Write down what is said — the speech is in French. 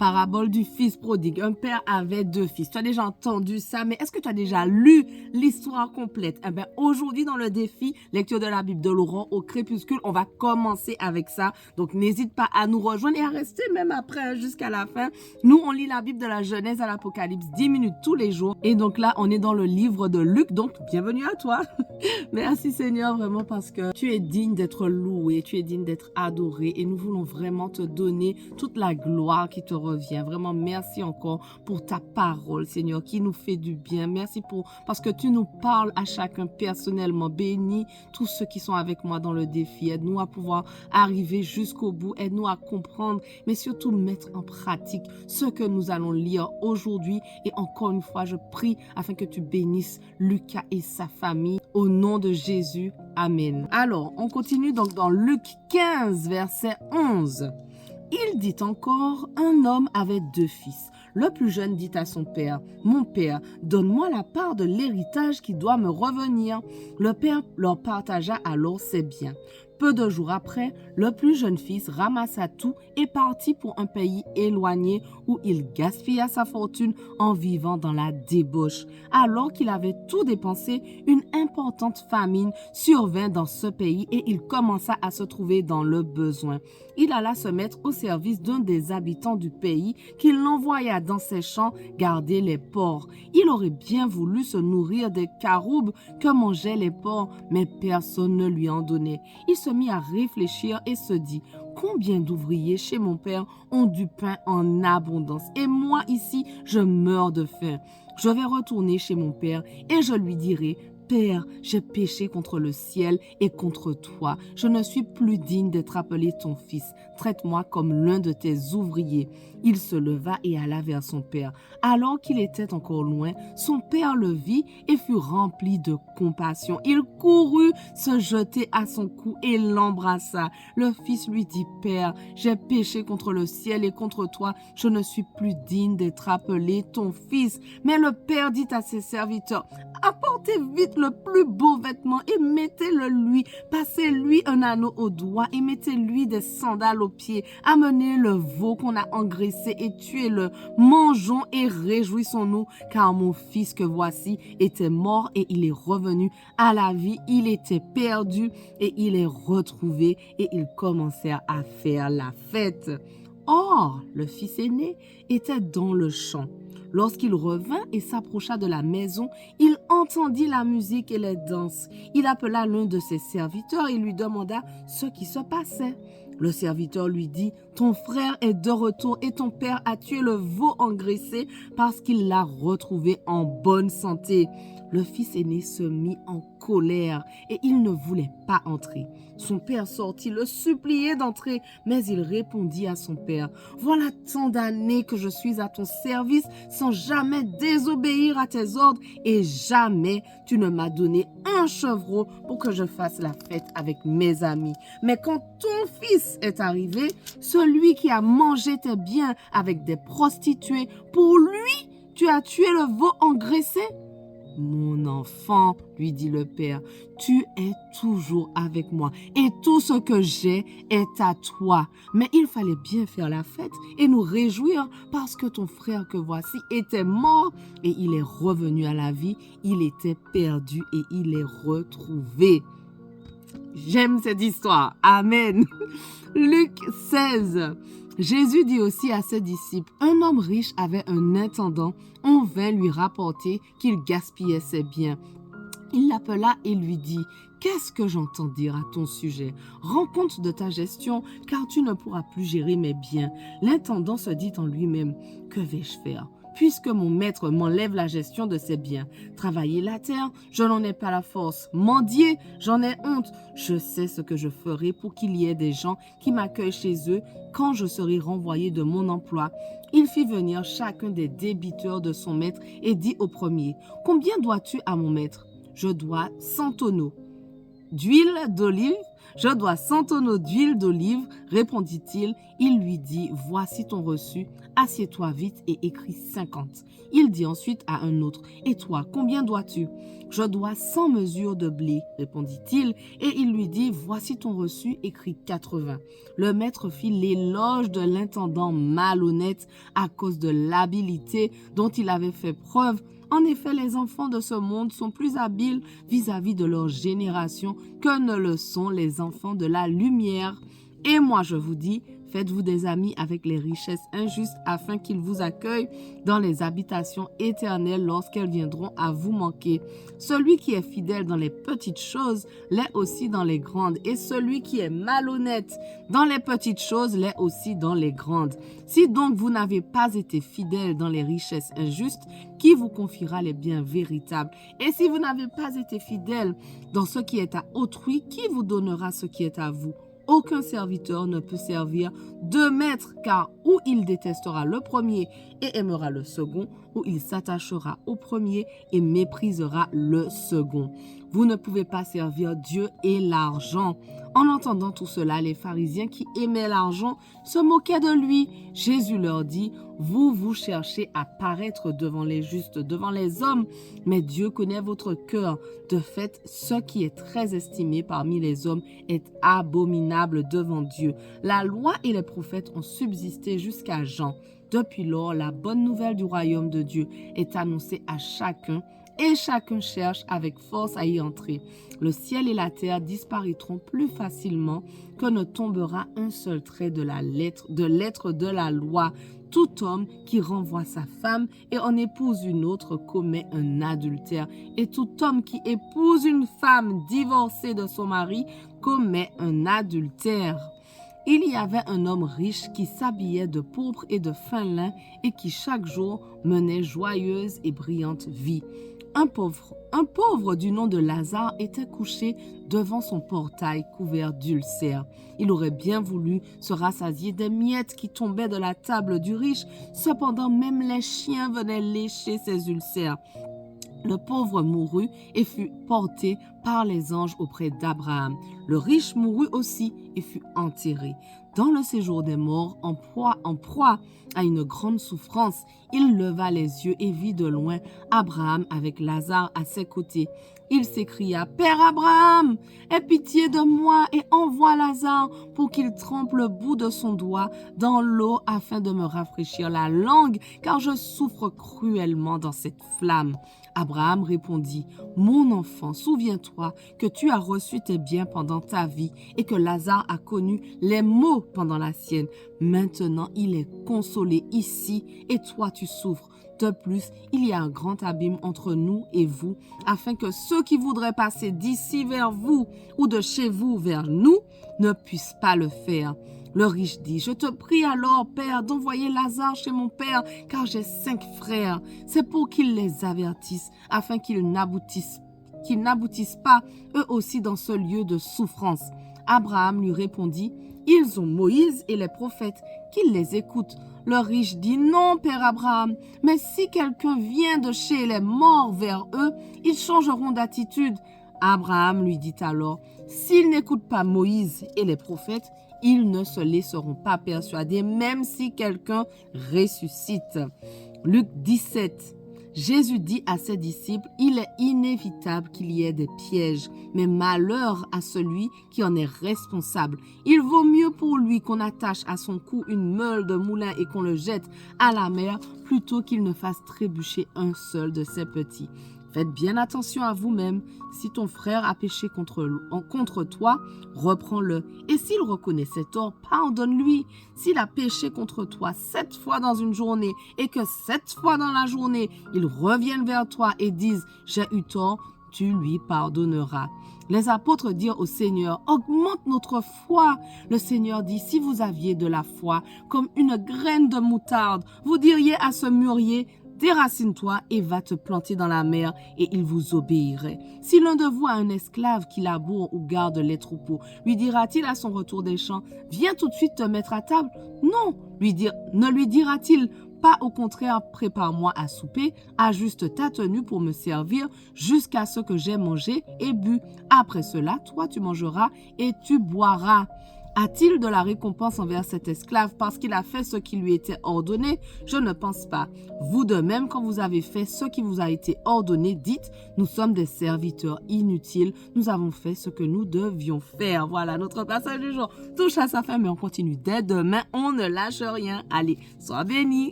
Parabole du fils prodigue. Un père avait deux fils. Tu as déjà entendu ça, mais est-ce que tu as déjà lu l'histoire complète? Eh bien, aujourd'hui, dans le défi lecture de la Bible de Laurent au crépuscule, on va commencer avec ça. Donc, n'hésite pas à nous rejoindre et à rester même après jusqu'à la fin. Nous, on lit la Bible de la Genèse à l'Apocalypse 10 minutes tous les jours. Et donc là, on est dans le livre de Luc. Donc, bienvenue à toi. Merci Seigneur, vraiment, parce que tu es digne d'être loué, tu es digne d'être adoré. Et nous voulons vraiment te donner toute la gloire qui te revient. Vraiment, merci encore pour ta parole, Seigneur, qui nous fait du bien. Merci parce que tu nous parles à chacun personnellement. Bénis tous ceux qui sont avec moi dans le défi. Aide-nous à pouvoir arriver jusqu'au bout. Aide-nous à comprendre, mais surtout mettre en pratique ce que nous allons lire aujourd'hui. Et encore une fois, je prie afin que tu bénisses Lucas et sa famille. Au nom de Jésus, Amen. Alors, on continue donc dans Luc 15, verset 11. Il dit encore, un homme avait deux fils. Le plus jeune dit à son père, « Mon père, donne-moi la part de l'héritage qui doit me revenir. » Le père leur partagea alors ses biens. Peu de jours après, le plus jeune fils ramassa tout et partit pour un pays éloigné où il gaspilla sa fortune en vivant dans la débauche. Alors qu'il avait tout dépensé, une importante famine survint dans ce pays et il commença à se trouver dans le besoin. Il alla se mettre au service d'un des habitants du pays qui l'envoya dans ses champs garder les porcs. Il aurait bien voulu se nourrir des caroubes que mangeaient les porcs, mais personne ne lui en donnait. Il se mit à réfléchir et se dit, combien d'ouvriers chez mon père ont du pain en abondance et moi ici je meurs de faim. Je vais retourner chez mon père et je lui dirai, Père, j'ai péché contre le ciel et contre toi. Je ne suis plus digne d'être appelé ton fils. Traite-moi comme l'un de tes ouvriers. Il se leva et alla vers son père. Alors qu'il était encore loin, son père le vit et fut rempli de compassion. Il courut se jeter à son cou et l'embrassa. Le fils lui dit, Père, j'ai péché contre le ciel et contre toi. Je ne suis plus digne d'être appelé ton fils. Mais le père dit à ses serviteurs, apportez vite le plus beau vêtement et mettez-le lui. Passez-lui un anneau au doigt et mettez-lui des sandales aux pieds. Amenez le veau qu'on a engraissé et tuez-le. Mangeons et réjouissons-nous, car mon fils que voici était mort et il est revenu à la vie. Il était perdu et il est retrouvé et ils commencèrent à faire la fête. Or, le fils aîné était dans le champ. Lorsqu'il revint et s'approcha de la maison, il entendit la musique et les danses. Il appela l'un de ses serviteurs et lui demanda ce qui se passait. Le serviteur lui dit, « Ton frère est de retour et ton père a tué le veau engraissé parce qu'il l'a retrouvé en bonne santé. » Le fils aîné se mit en colère et il ne voulait pas entrer. Son père sortit le supplier d'entrer, mais il répondit à son père, « Voilà tant d'années que je suis à ton service sans jamais désobéir à tes ordres et jamais tu ne m'as donné un chevreau pour que je fasse la fête avec mes amis. Mais quand ton fils est arrivé, celui qui a mangé tes biens avec des prostituées, pour lui, tu as tué le veau engraissé? » « Mon enfant, lui dit le père, tu es toujours avec moi et tout ce que j'ai est à toi. Mais il fallait bien faire la fête et nous réjouir parce que ton frère que voici était mort et il est revenu à la vie. Il était perdu et il est retrouvé. » J'aime cette histoire. Amen. Luc 16. Jésus dit aussi à ses disciples, un homme riche avait un intendant, on vint lui rapporter qu'il gaspillait ses biens. Il l'appela et lui dit, « Qu'est-ce que j'entends dire à ton sujet? Rends compte de ta gestion, car tu ne pourras plus gérer mes biens. » L'intendant se dit en lui-même, « Que vais-je faire ? Puisque mon maître m'enlève la gestion de ses biens. Travailler la terre, je n'en ai pas la force. Mendier, j'en ai honte. Je sais ce que je ferai pour qu'il y ait des gens qui m'accueillent chez eux quand je serai renvoyé de mon emploi. » Il fit venir chacun des débiteurs de son maître et dit au premier, « Combien dois-tu à mon maître ? » « Je dois 100 tonneaux d'huile d'olive Je dois 100 tonneaux d'huile d'olive, répondit-il. Il lui dit, voici ton reçu, assieds-toi vite et écris 50. Il dit ensuite à un autre, et toi, combien dois-tu? Je dois 100 mesures de blé, répondit-il, et il lui dit, voici ton reçu, écrit 80. Le maître fit l'éloge de l'intendant malhonnête à cause de l'habileté dont il avait fait preuve. En effet, les enfants de ce monde sont plus habiles vis-à-vis de leur génération que ne le sont les enfants de la lumière. Et moi, je vous dis, faites-vous des amis avec les richesses injustes afin qu'ils vous accueillent dans les habitations éternelles lorsqu'elles viendront à vous manquer. Celui qui est fidèle dans les petites choses l'est aussi dans les grandes, et celui qui est malhonnête dans les petites choses l'est aussi dans les grandes. Si donc vous n'avez pas été fidèle dans les richesses injustes, qui vous confiera les biens véritables? Et si vous n'avez pas été fidèle dans ce qui est à autrui, qui vous donnera ce qui est à vous? Aucun serviteur ne peut servir deux maîtres, car ou il détestera le premier et aimera le second, ou il s'attachera au premier et méprisera le second. Vous ne pouvez pas servir Dieu et l'argent. En entendant tout cela, les pharisiens qui aimaient l'argent se moquaient de lui. Jésus leur dit, vous cherchez à paraître devant les justes, devant les hommes, mais Dieu connaît votre cœur. De fait, ce qui est très estimé parmi les hommes est abominable devant Dieu. La loi et les prophètes ont subsisté jusqu'à Jean. Depuis lors, la bonne nouvelle du royaume de Dieu est annoncée à chacun, et chacun cherche avec force à y entrer. Le ciel et la terre disparaîtront plus facilement que ne tombera un seul trait de l'être de la loi. Tout homme qui renvoie sa femme et en épouse une autre commet un adultère. Et tout homme qui épouse une femme divorcée de son mari commet un adultère. Il y avait un homme riche qui s'habillait de pourpre et de fin lin et qui chaque jour menait joyeuse et brillante vie. Un pauvre du nom de Lazare était couché devant son portail couvert d'ulcères. Il aurait bien voulu se rassasier des miettes qui tombaient de la table du riche, cependant même les chiens venaient lécher ses ulcères. Le pauvre mourut et fut porté par les anges auprès d'Abraham. Le riche mourut aussi et fut enterré. Dans le séjour des morts, en proie à une grande souffrance, il leva les yeux et vit de loin Abraham avec Lazare à ses côtés. Il s'écria, « Père Abraham, aie pitié de moi et envoie Lazare pour qu'il trempe le bout de son doigt dans l'eau afin de me rafraîchir la langue, car je souffre cruellement dans cette flamme. » Abraham répondit, « Mon enfant, souviens-toi que tu as reçu tes biens pendant ta vie et que Lazare a connu les maux pendant la sienne. Maintenant, il est consolé ici et toi tu souffres. De plus, il y a un grand abîme entre nous et vous, afin que ceux qui voudraient passer d'ici vers vous ou de chez vous vers nous ne puissent pas le faire. » Le riche dit, « Je te prie alors, Père, d'envoyer Lazare chez mon père, car j'ai 5 frères. C'est pour qu'ils les avertissent, afin qu'ils n'aboutissent pas eux aussi dans ce lieu de souffrance. » Abraham lui répondit, « Ils ont Moïse et les prophètes, qu'ils les écoutent. » Le riche dit, « Non, Père Abraham, mais si quelqu'un vient de chez les morts vers eux, ils changeront d'attitude. » Abraham lui dit alors, « S'ils n'écoutent pas Moïse et les prophètes, ils ne se laisseront pas persuader, même si quelqu'un ressuscite. » Luc 17. Jésus dit à ses disciples, « Il est inévitable qu'il y ait des pièges, mais malheur à celui qui en est responsable. Il vaut mieux pour lui qu'on attache à son cou une meule de moulin et qu'on le jette à la mer, plutôt qu'il ne fasse trébucher un seul de ses petits. » Faites bien attention à vous-même. Si ton frère a péché contre toi, reprends-le. Et s'il reconnaît ses torts, pardonne-lui. S'il a péché contre toi 7 fois dans une journée et que 7 fois dans la journée, il revienne vers toi et dise « J'ai eu tort », tu lui pardonneras. Les apôtres dirent au Seigneur, « Augmente notre foi. » Le Seigneur dit, « Si vous aviez de la foi comme une graine de moutarde, vous diriez à ce mûrier, déracine-toi et va te planter dans la mer et il vous obéirait. Si l'un de vous a un esclave qui laboure ou garde les troupeaux, lui dira-t-il à son retour des champs, viens tout de suite te mettre à table? Non, ne lui dira-t-il, Pas au contraire, prépare-moi à souper, ajuste ta tenue pour me servir jusqu'à ce que j'aie mangé et bu. Après cela, toi tu mangeras et tu boiras. A-t-il de la récompense envers cet esclave parce qu'il a fait ce qui lui était ordonné? Je ne pense pas. Vous de même, quand vous avez fait ce qui vous a été ordonné, dites, nous sommes des serviteurs inutiles, nous avons fait ce que nous devions faire. Voilà, notre passage du jour touche à sa fin, mais on continue dès demain, on ne lâche rien. Allez, sois bénis.